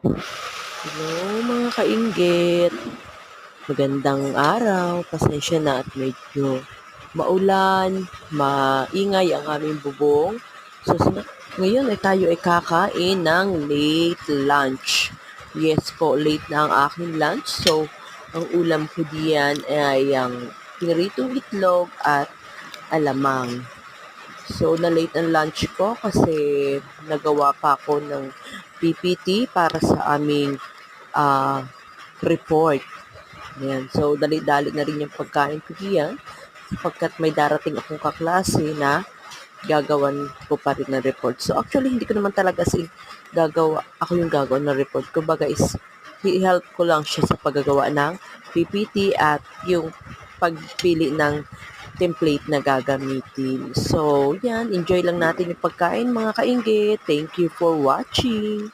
Hello mga kainggit, magandang araw. Pasensya na at medyo maulan, maingay ang aming bubong. So ngayon ay tayo ay kakain ng late lunch. Yes po, late na ang aking lunch. So ang ulam ko diyan ay ang piniritong itlog at alamang. So na-late ang lunch ko kasi nagawa pa ako ng PPT para sa aming report. Ayan. So, dali-dali na rin yung pagkain ko diyan sapagkat may darating akong kaklase na gagawan ko pa rin ng report. So, actually, hindi ko naman talaga ako yung gagawa ng report. Kumbaga is, i-help ko lang siya sa paggagawa ng PPT at yung pagpili ng template na gagamitin. So, yan. Enjoy lang natin yung pagkain, mga kainggit. Thank you for watching.